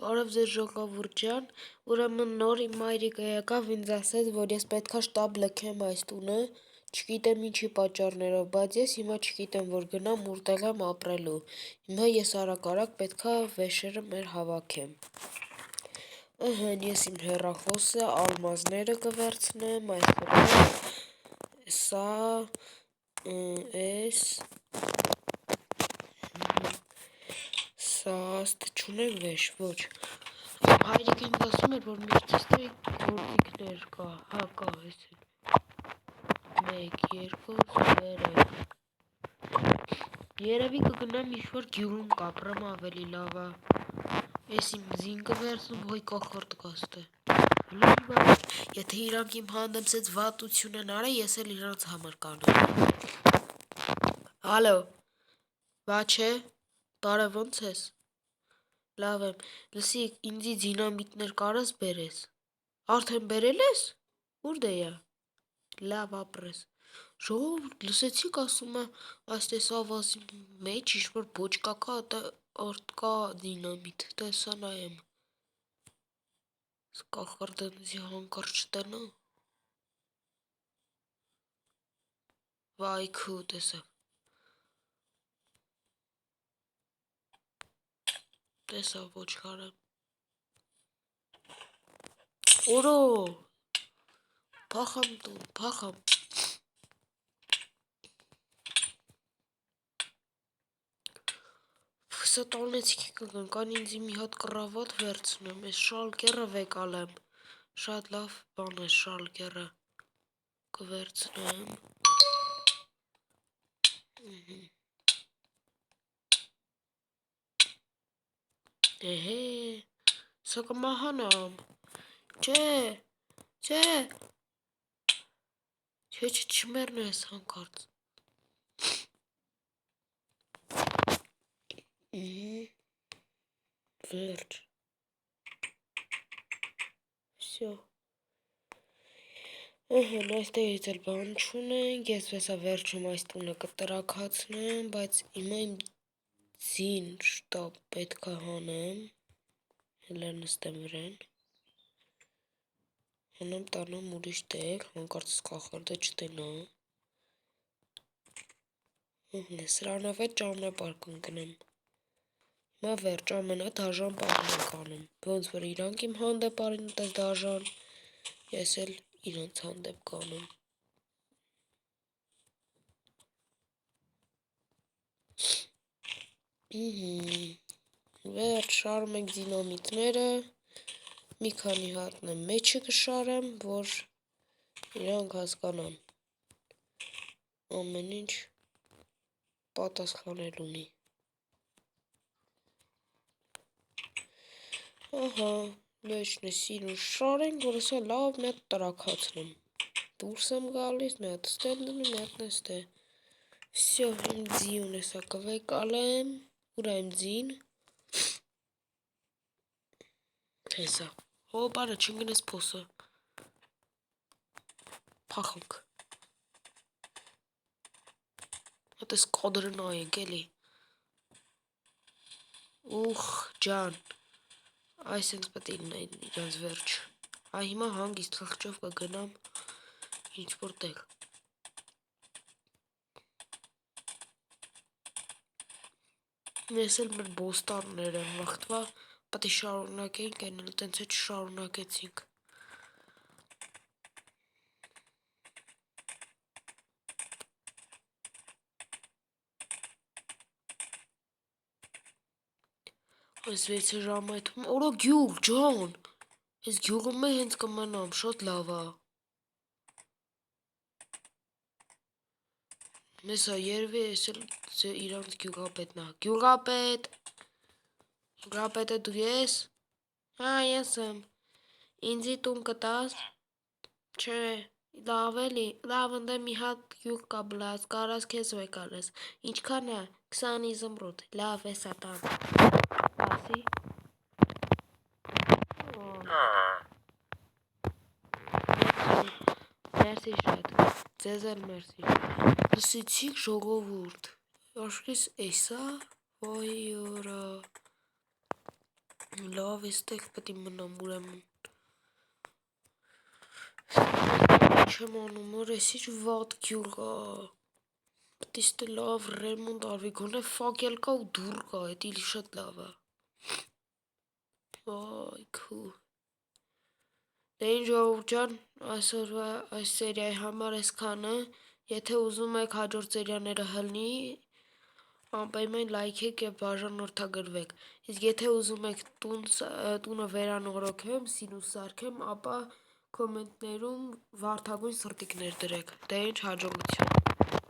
Բարև ձեզ ժողովուրդ ջան, ուրեմն նոր իմ մայրիկը եկավ ինձ ասեց, որ ես պետքա շտաբ լքեմ այս տունը, չգիտեմ ինչի պատճառներով, բայց ես հիմա չգիտեմ, որ գնամ որտեղ եմ ապրելու, հիմա ես արագ պետքա վեշերը մեր հավաքեմ, ես իմ հեռախոսը, ալմազները կվերցնեմ, սա, սա չունեմ վեշ, ոչ, հայրիկ ինձ ասում էր, որ միստեստի գործիքներ կա, կա, ես էլ, 1, 2, 3, երևի կգնամ ինչ-որ գյուղում կապրեմ ավելի լավա, ես իմ զին կվերցնում, հոյ կախորդ կաստե, եթե իրանք իմ հանդեմ սեց վատություն են արա, ես էլ իրանց համար կանեմ, հալո, բա չէ, բարև ոնց ես, լավ եմ, լսի, ինձի դինամիտներ կարաս բերես, արդեն բերել ես, ուր դեյա, լավ ապրես, ժողովուրդ լսեցիք ասում է, այս տեսավազի մեջ ինչ-որ բոճկա կա, արդ կա դինամիտ, տեսա նայեմ, կախարդենզի հանկար չտենա, վայ քու տեսավ, տեսավ ոչքարը, օրո, պախամ տուն, պախամ, սա տանեցիք կգան, կան ինձի մի հատ կռավատ վերցնեմ, ես շալկերը վեկալ եմ, շատ լավ բան է շալկերը, կվերցնեմ, սա կմահանամ, չէ, չմերնու ես հանկարծ, վերջ, վսյո, այստեղից էլ բան չունենք, ես վեսա վերջում այս տունը կտրակացնեմ, բայց հիմա իմ ձին շտապ պետքա հանեմ, հելա նստեմ վրեն, հանեմ տանեմ ուրիշ տեղ, հանկարծս կախարդը չտենա, սրանով է ճանապարհ կընկնեմ, հիմա վերջ ամենա դաժան պահն ենք անում, ոնց որ իրանք իմ հանդեպ արին տես դաժան, ես էլ իրանց հանդեպ կանեմ, վերջ շարում ենք դինամիտները, մի քանի հատն եմ մեջը կշարեմ, որ իրանք հասկանան, ամեն ինչ պատասխանել ունի, մեջն է սիրուն շարենք, որ ասա լավ մի հատ տրակացնեմ, դուրս եմ գալիս, մի հատ ստել դնում, մի հատ նստե, վսյո, իմ ձիուն էսա կվեկալեմ, ուրա իմ ձին, հեսա, հոպարը չնգնես պոսը, պախանք, հատես կադրը նայենք էլի, ուխ ջան, այս ինձ պետ իրանց վերջ, հիմա հանգիստ խղճով կգնամ ինչ-որ տեղ, ես էլ մեր բոստաններ եմ վաղթվա, պետ է շարունակենք, են էլ տենց է չշարունակեցինք, այս 6 ժամայթում, օրո գյուղ, ջան, ես գյուղում է հենց կմնամ, շատ լավա, նեսա երվի ես էլ իրանց գյուղապետն է, գյուղապետը դու ես, ես եմ, ինձի տուն կտաս, չէ, լավ էլի, լավ ընդե մի հատ գյուղ կա բլաց, կարաս կեզ վեկալես, ինչքան է, 20 իզմրուտ, լավ էսա տան, ասի, մերսի շատ, ձեզ էլ մերսի, լսիցիք ժողովուրդ, աշխիս էսա, ոյ որա, Լավ, էստեղ պետք է մնամ ուրեմն։ Չեմ անում, որ էս ինչ վատ գյուղ կա։ Պետք է ստե լավ ռեմոնտ արվի, գոնե ֆակել կա ու դուռ կա, էդ իլ շատ լավ է։ Այ քու։ Դե ինչ ժողովուրդ ջան, այսօրվա այս սերիայի համար այսքանը։ Եթե ուզում եք հաջորդ սերիաները հլնի, անպայման լայքեք եւ բաժանորդագրվեք։ Իսկ եթե ուզում եք տունը վերանորոգեմ, սիրուն սարքեմ, ապա կոմենտներում վարդագույն սրտիկներ դրեք։ Դե ինչ հաջողություն։